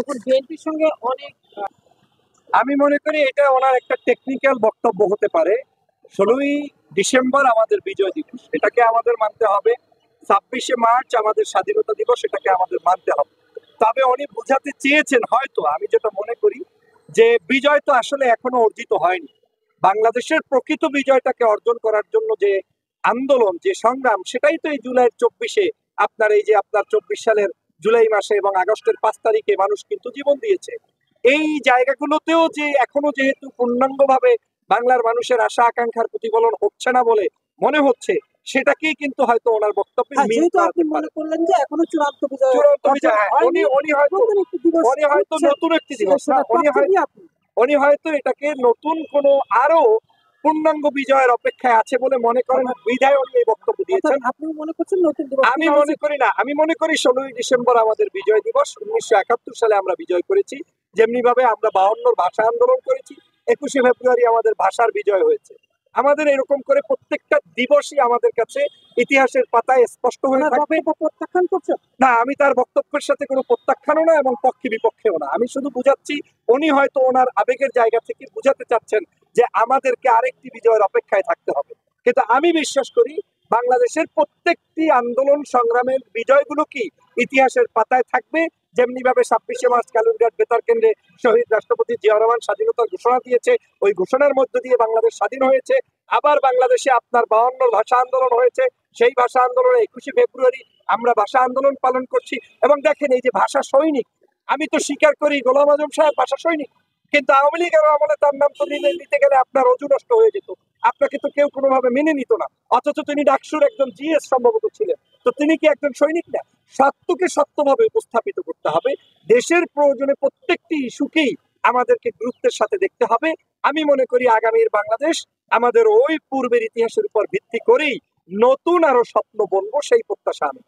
দেখুন বিএনপির সঙ্গে অনেক আমি মনে করি এটা ওনার একটা টেকনিক্যাল বক্তব্য হতে পারে। 16ই ডিসেম্বর আমাদের বিজয় দিবস, এটাকে আমাদের মানতে হবে। 26শে মার্চ আমাদের স্বাধীনতা দিবস, এটাকে আমাদের মানতে হবে। তবে উনি বোঝাতে চেয়েছেন হয়তো, আমি যেটা মনে করি, যে বিজয় তো আসলে এখনো অর্জিত হয়নি। বাংলাদেশের প্রকৃত বিজয়টাকে অর্জন করার জন্য যে আন্দোলন, যে সংগ্রাম, সেটাই তো এই জুলাইয়ের 24-এ আপনার এই যে আপনার 24 সালের জুলাই মাসে এবং আগস্টের 5 তারিখে মানুষ কিন্তু জীবন দিয়েছে। এই জায়গাগুলোতেও যে এখনো যেহেতু পূর্ণাঙ্গভাবে বাংলার মানুষের আশা আকাঙ্ক্ষার প্রতিফলন হচ্ছে না বলে মনে হচ্ছে, সেটাকেই কিন্তু হয়তো ওনার বক্তব্যে মিল যেহেতু আপনি করাতে পারে। মনে করলেন যে এখনো চূড়ান্ত বিজয় চূড়ান্ত অর্জন বিজয়, হ্যাঁ, হয়নি, উনি হয়তো নতুন একটি দিবস হচ্ছে, নতুন একটি দিবস না, সেটা পক্ষে কি আপনি? উনি হয়তো এটাকে নতুন কোনো আরো পূর্ণাঙ্গ বিজয়ের অপেক্ষায় আছে বলে মনে করেন, বিধায় উনি এই বক্তব্য দিয়েছেন। অর্থাৎ আপনি মনে করছেন নতুন দিবস আমি মনে করি না, আমি মনে করি 16ই ডিসেম্বর আমাদের বিজয় দিবস। 1971 সালে আমরা বিজয় করেছি, যেমনি ভাবে আমরা 52 ভাষা আন্দোলন করেছি। 21শে ফেব্রুয়ারি আমাদের ভাষার বিজয় হয়েছে। আমাদের এরকম করে প্রত্যেকটা দিবসই আমাদের কাছে ইতিহাসের পাতায় স্পষ্ট হয়ে ওনার থাকবে। বক্তব্য প্রত্যাখ্যান করছেন? না, আমি তার বক্তব্যের সাথে কোনো প্রত্যাখ্যানও না এবং পক্ষে বিপক্ষেও না। আমি শুধু বুঝাচ্ছি, উনি হয়তো ওনার আবেগের জায়গা থেকে বুঝাতে চাচ্ছেন যে আমাদেরকে আরেকটি বিজয়ের অপেক্ষায় থাকতে হবে। কিন্তু আমি বিশ্বাস করি বাংলাদেশের প্রত্যেকটি আন্দোলন সংগ্রামের বিজয়গুলো কি ইতিহাসের পাতায় থাকবে। যেমনি ভাবে 26শে মার্চ কালুরঘাট বেতার কেন্দ্রে শহীদ রাষ্ট্রপতি জিয়া রহমান স্বাধীনতার ঘোষণা দিয়েছে, ওই ঘোষণার মধ্য দিয়ে বাংলাদেশ স্বাধীন হয়েছে। আবার বাংলাদেশে আপনার 52 ভাষা আন্দোলন হয়েছে, সেই ভাষা আন্দোলনে 21শে ফেব্রুয়ারি আমরা ভাষা আন্দোলন পালন করছি। এবং দেখেন এই যে ভাষা সৈনিক, আমি তো স্বীকার করি গোলাম আজম সাহেব ভাষা সৈনিক, কিন্তু আওয়ামী লীগের আমলে তার নাম তো নিতে গেলে আপনার অজু নষ্ট হয়ে যেত, আপনাকে তো কেউ কোনোভাবে মেনে নিত না। অথচ তিনি ডাকসুর একজন জিএস সম্ভবত ছিলেন, তো তিনি কি একজন সৈনিক না? সত্যকে সত্যভাবে উপস্থাপিত করতে হবে। দেশের প্রয়োজনে প্রত্যেকটি ইস্যুকেই আমাদেরকে গুরুত্বের সাথে দেখতে হবে। আমি মনে করি আগামীর বাংলাদেশ আমাদের ওই পূর্বের ইতিহাসের উপর ভিত্তি করেই নতুন আরো স্বপ্ন বলবো, সেই প্রত্যাশা আমি।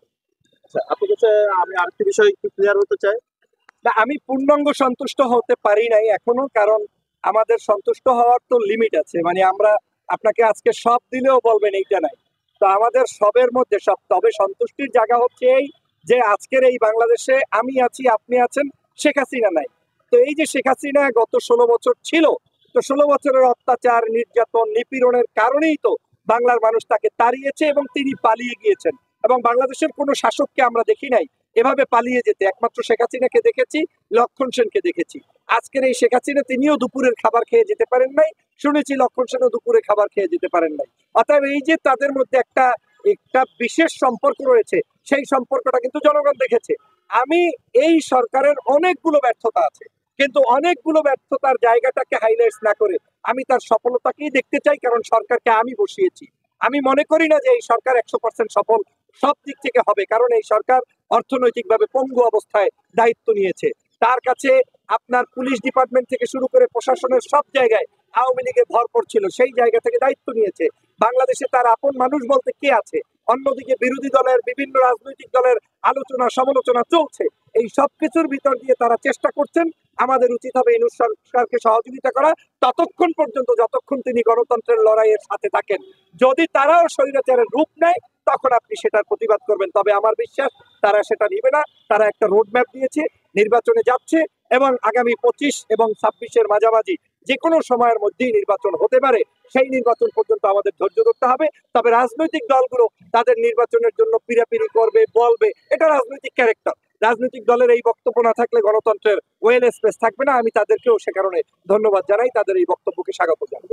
আপনার কাছে আমি আরেকটি বিষয় একটু ক্লিয়ার হতে চাই। না, আমি পূর্ণাঙ্গ সন্তুষ্ট হতে পারি নাই এখনো, কারণ আমাদের সন্তুষ্ট হওয়ার তো লিমিট আছে। মানে আমরা আপনাকে আজকে সব দিলেও বলবেন এইটা নাই, তো আমাদের সবের মধ্যে সব। তবে সন্তুষ্টির জায়গা হচ্ছে এই যে আজকের এই বাংলাদেশে আমি আছি, আপনি আছেন, শেখ হাসিনা নাই। তো এই যে শেখ হাসিনা গত 16 বছর ছিল, তো 16 বছরের অত্যাচার, নির্যাতন, নিপীড়নের কারণেই তো বাংলার মানুষ তাকে তাড়িয়েছে এবং তিনি পালিয়ে গিয়েছেন। এবং বাংলাদেশের কোনো শাসককে আমরা দেখি নাই এভাবে পালিয়ে যেতে। একমাত্র শেখ হাসিনাকে দেখেছি, লক্ষণ সেনকে দেখেছি। আজকের এই শেখ হাসিনা তিনিও দুপুরের খাবার খেয়ে যেতে পারেন নাই, শুনেছি লক্ষণ সেনও দুপুরে খাবার খেয়ে যেতে পারেন নাই। অতএব এই যে তাদের মধ্যে একটা একটা বিশেষ সম্পর্ক রয়েছে, সেই সম্পর্কটা কিন্তু জনগণ দেখেছে। আমি এই সরকারের অনেকগুলো ব্যর্থতা আছে, কিন্তু অনেকগুলো ব্যর্থতার জায়গাটাকে হাইলাইট না করে আমি তার সফলতাকেই দেখতে চাই, কারণ সরকারকে আমি বসিয়েছি। আমি মনে করি না যে এই সরকার 100% সফল সব দিক থেকে হবে, কারণ এই সরকার অর্থনৈতিকভাবে পঙ্গু অবস্থায় দায়িত্ব নিয়েছে। তার কাছে আপনার পুলিশ ডিপার্টমেন্ট থেকে শুরু করে প্রশাসনের সব জায়গায় আওয়ামী লীগে ভরপুর ছিল, সেই জায়গা থেকে দায়িত্ব নিয়েছে। বাংলাদেশে তার আপন মানুষ বলতে কে আছে? অন্যদিকে বিরোধী দলের বিভিন্ন রাজনৈতিক দলের আলোচনা সমালোচনা চলছে। এই সবকিছুর ভিতর দিয়ে তারা চেষ্টা করছেন। আমাদের উচিত হবে ইউনূস সরকারকে সহযোগিতা করা ততক্ষণ পর্যন্ত যতক্ষণ তিনি গণতন্ত্রের লড়াইয়ের সাথে থাকেন। যদি তারাও স্বৈরাচারের রূপ নেয় তখন আপনি সেটার প্রতিবাদ করবেন। তবে আমার বিশ্বাস তারা সেটা নিবে না। তারা একটা রোড ম্যাপ দিয়েছে, নির্বাচনে যাচ্ছে এবং আগামী 25 এবং 26-এর মাঝামাঝি যে কোনো সময়ের মধ্যেই নির্বাচন হতে পারে। সেই নির্বাচন পর্যন্ত আমাদের ধৈর্য ধরতে হবে। তবে রাজনৈতিক দলগুলো তাদের নির্বাচনের জন্য পিরাপিরি করবে, বলবে, এটা রাজনৈতিক ক্যারেক্টার। রাজনৈতিক দলের এই বক্তব্য না থাকলে গণতন্ত্রের ওয়েল স্পেস থাকবে না। আমি তাদেরকেও সে কারণে ধন্যবাদ জানাই, তাদের এই বক্তব্যকে স্বাগত জানাই।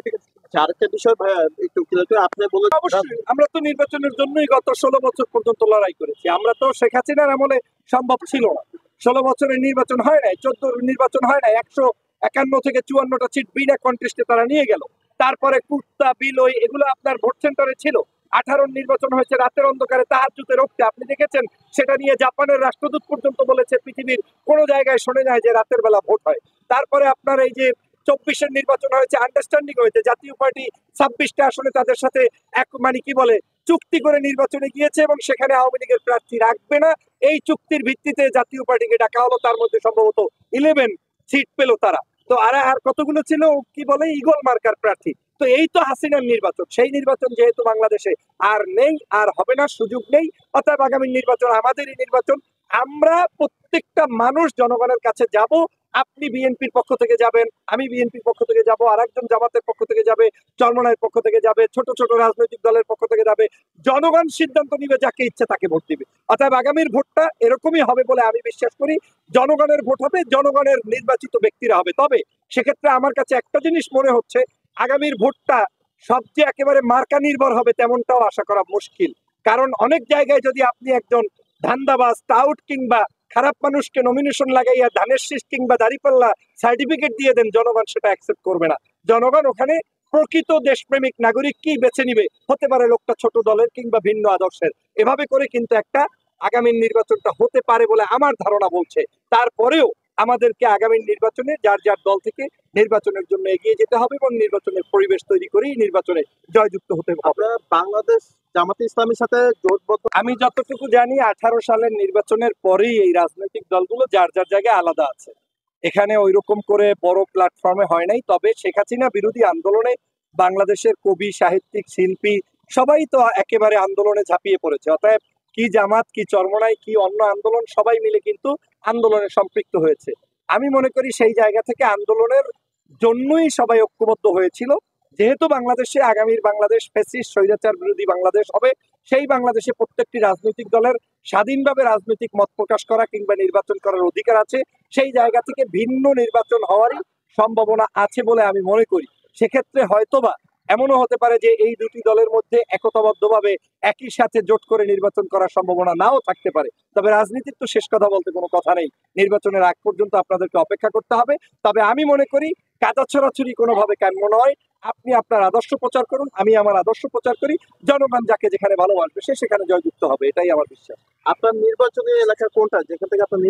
আরেকটা বিষয় ভাইয়া একটু ক্লিয়ার করে আপনি বলে অবশ্যই আমরা তো নির্বাচনের জন্যই গত 16 বছর পর্যন্ত লড়াই করেছি। আমরা তো শেখ হাসিনার আমলে সম্ভব ছিল না, 16 বছরের নির্বাচন হয় নাই, 14 নির্বাচন হয় নাই, 151 থেকে 54টা সিট বিনা কন্টেস্টে তারা নিয়ে গেল। তারপরে কুত্তা বিলই এগুলো আপনার ভোট সেন্টারে ছিল। 18 নির্বাচন হয়েছে রাতের অন্ধকারে তাহাজ্জুদে রক্তে, আপনি দেখেছেন। সেটা নিয়ে জাপানের রাষ্ট্রদূত পর্যন্ত বলেছে পৃথিবীর কোনো জায়গায় শোনে যায় যে রাতের বেলা ভোট হয়। তারপরে আপনার এই যে 24-এর নির্বাচন হয়েছে, আন্ডারস্ট্যান্ডিং হয়েছে, জাতীয় পার্টি 26টা আসলে তাদের সাথে এক মানে কি বলে চুক্তি করে নির্বাচনে গিয়েছে এবং সেখানে আওয়ামী লীগের প্রার্থী রাখবে না। এই চুক্তির ভিত্তিতে জাতীয় পার্টিকে ডাকা হলো, তার মধ্যে সম্ভবত 11 সিট পেল তারা। তো আর কতগুলো ছিল কি বলে ইগল মার্কার প্রার্থী, তো এই তো হাসিনার নির্বাচন, সেই নির্বাচন যেহেতু বাংলাদেশে আর নেই, আর হবে না, সুযোগ নেই, অতএব আগামী নির্বাচন আমাদেরই নির্বাচন। আমরা প্রত্যেকটা মানুষ জনগণের কাছে যাব। আপনি বিএনপির পক্ষ থেকে যাবেন, আমি বিএনপির পক্ষ থেকে যাব, আর একজন জামাতের পক্ষ থেকে যাবে, চরমনায়ের পক্ষ থেকে যাবে, ছোট ছোট রাজনৈতিক দলের পক্ষ থেকে যাবে। জনগণ সিদ্ধান্ত নিবে, যাকে ইচ্ছে তাকে ভোট দিবে। অতএব আগামীর ভোটটা এরকমই হবে বলে আমি বিশ্বাস করি। জনগণের ভোট হবে, জনগণের নির্বাচিত ব্যক্তিরা হবে। তবে সেক্ষেত্রে আমার কাছে একটা জিনিস মনে হচ্ছে, আগামীর ভোটটা সবচেয়ে একেবারে মার্কা নির্ভর হবে তেমনটাও আশা করা মুশকিল। কারণ অনেক জায়গায় যদি আপনি একজন ধান্দাবাজ, টাউট কিংবা খারাপ মানুষকে নমিনেশন লাগাইয়া ধানের শীষ কিংবা দাঁড়িপাল্লা সার্টিফিকেট দিয়ে দেন, জনগণ সেটা অ্যাকসেপ্ট করবে না। জনগণ ওখানে প্রকৃত দেশপ্রেমিক নাগরিককেই বেছে নিবে। হতে পারে লোকটা ছোট দলের কিংবা ভিন্ন আদর্শের। এভাবে করে কিন্তু একটা আগামী নির্বাচনটা হতে পারে বলে আমার ধারণা বলছে। তারপরেও আমাদেরকে আগামী নির্বাচনে যার যার দল থেকে নির্বাচনের জন্য এগিয়ে যেতে হবে এবং নির্বাচনের পরিবেশ তৈরি করেই নির্বাচনে জয়যুক্ত হতে হবে। আপনারা বাংলাদেশ জামাতে ইসলামীর সাথে জোটবদ্ধ? আমি যতটুকু জানি 18 সালের নির্বাচনের পরেই এই রাজনৈতিক দলগুলো যার যার জায়গায় আলাদা আছে। এখানে ওইরকম করে বড় প্ল্যাটফর্মে হয় নাই। তবে শেখ হাসিনা বিরোধী আন্দোলনে বাংলাদেশের কবি, সাহিত্যিক, শিল্পী সবাই তো একেবারে আন্দোলনে ঝাঁপিয়ে পড়েছে। অতএব কি জামাত, কি চরমনাই, কি অন্য আন্দোলন, সবাই মিলে কিন্তু আন্দোলনে সম্পৃক্ত হয়েছে। আমি মনে করি সেই জায়গা থেকে আন্দোলনের জন্যই সবাই ঐক্যবদ্ধ হয়েছিল। যেহেতু বাংলাদেশে আগামীর বাংলাদেশ ফ্যাসিস্ট স্বৈরাচার বিরোধী বাংলাদেশ হবে, সেই বাংলাদেশে প্রত্যেকটি রাজনৈতিক দলের স্বাধীনভাবে রাজনৈতিক মত প্রকাশ করা কিংবা নির্বাচন করার অধিকার আছে। সেই জায়গা থেকে ভিন্ন নির্বাচন হওয়ারই সম্ভাবনা আছে বলে আমি মনে করি। সেক্ষেত্রে হয়তোবা এমনও হতে পারে যে এই দুটি দলের মধ্যে একতাবদ্ধভাবে একই সাথে জোট করে নির্বাচন করার সম্ভাবনা নাও থাকতে পারে। তবে রাজনীতির তো শেষ কথা বলতে কোনো কথা নেই। নির্বাচনের আগ পর্যন্ত আপনাদেরকে অপেক্ষা করতে হবে। তবে আমি মনে করি কাদা ছড়াছড়ি কোনোভাবে কাম্য নয়। আপনি আপনার আদর্শ প্রচার করুন, আমি আমার আদর্শ প্রচার করি। জনগণ যাকে যেখানে ভালোবাসবে সে সেখানে জয়যুক্ত হবে, এটাই আমার বিশ্বাস। আপনার নির্বাচনী এলাকা কোনটা, যেখান থেকে আপনার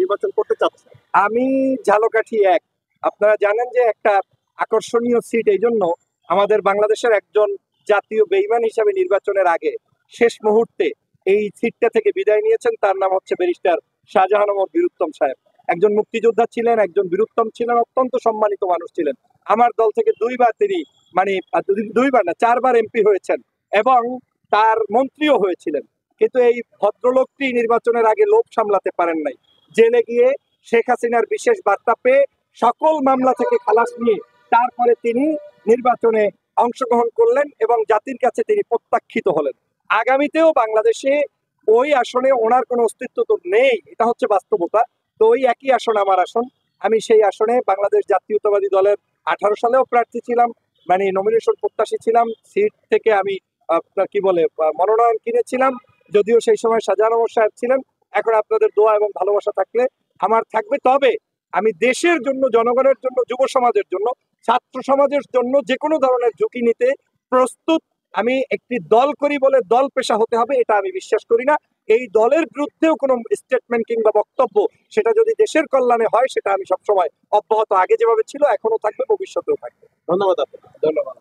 নির্বাচন করতে চাচ্ছেন? আমি ঝালকাঠি 1। আপনারা জানেন যে একটা আকর্ষণীয় সিট, এই জন্য আমাদের বাংলাদেশের একজন জাতীয় বেঈমান হিসাবে নির্বাচনের আগে শেষ মুহূর্তে এই সিটটা থেকে বিদায় নিয়েছেন। তার নাম হচ্ছে ব্যারিস্টার শাহজাহান ওমর বীরুত্তম সাহেব। একজন মুক্তিযোদ্ধা ছিলেন, একজন বীরুত্তম ছিলেন, অত্যন্ত সম্মানিত মানুষ ছিলেন। আমার দল থেকে দুইবার তিনি দুইবার না 4বার এমপি হয়েছেন এবং তার মন্ত্রীও হয়েছিলেন। কিন্তু এই ভদ্রলোকটি নির্বাচনের আগে লোভ সামলাতে পারেন নাই। জেলে গিয়ে শেখ হাসিনার বিশেষ বার্তা পেয়ে সকল মামলা থেকে খালাস নিয়ে তারপরে তিনি নির্বাচনে অংশগ্রহণ করলেন এবং জাতির কাছে তিনি প্রত্যাখ্যিত হলেন। আগামীতেও বাংলাদেশে ওই আসনে ওনার কোনো অস্তিত্ব তো নেই, এটা হচ্ছে বাস্তবতা। তো ওই একই আসন আমার আসন। আমি সেই আসনে বাংলাদেশ জাতীয়তাবাদী দলের 18 সালেও প্রার্থী ছিলাম, মানে নমিনেশন প্রত্যাশী ছিলাম। সিট থেকে আমি আপনার কি বলে মনোনয়ন কিনেছিলাম, যদিও সেই সময় শাহজাহান ওমর সাহেব ছিলেন। এখন আপনাদের দোয়া এবং ভালোবাসা থাকলে আমার থাকবে। তবে আমি দেশের জন্য, জনগণের জন্য, যুব সমাজের জন্য, ছাত্র সমাজের জন্য যে কোনো ধরনের ঝুঁকি নিতে প্রস্তুত। আমি একটি দল করি বলে দল পেশা হতে হবে এটা আমি বিশ্বাস করি না। এই দলের বিরুদ্ধেও কোনো স্টেটমেন্ট কিংবা বক্তব্য, সেটা যদি দেশের কল্যাণে হয়, সেটা আমি সবসময় অব্যাহত, আগে যেভাবে ছিল এখনো থাকবে, ভবিষ্যতেও থাকবে। ধন্যবাদ আপনাকে। ধন্যবাদ।